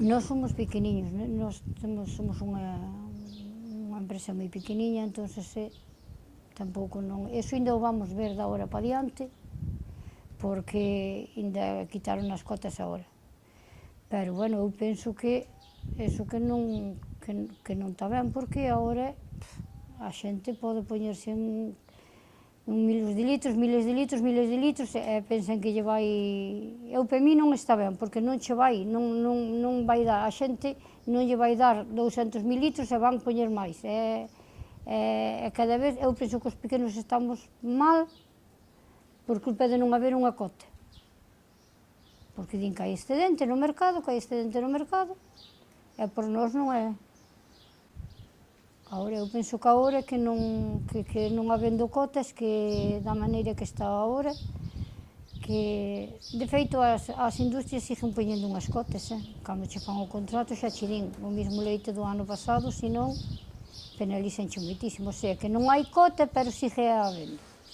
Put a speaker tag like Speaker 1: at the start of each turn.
Speaker 1: Nós somos pequeniños, nós somos unha empresa moi pequeniña, entón tampouco non... Eso ainda o vamos ver da hora para diante, porque ainda quitaron as cotas agora. Pero, bueno, eu penso que eso que non está ben, porque agora a xente pode poñerse miles de litros, e pensan que lle vai... Eu, para mí, non está ben, porque non che vai, non vai dar, a xente non lle vai dar 200.000 litros e van poñer máis. Cada vez, eu penso que os pequenos estamos mal por culpa de non haber unha cota. Porque din que hai excedente no mercado, e por nós non é. Agora, eu penso que agora que non habendo cotas, que da maneira que está agora, que de feito as industrias siguen poñendo unhas cotas, cando che fan o contrato xa che din o mesmo leite do ano pasado, senón penalizanche moitísimo, o sea que non hai cota pero sigue habendo.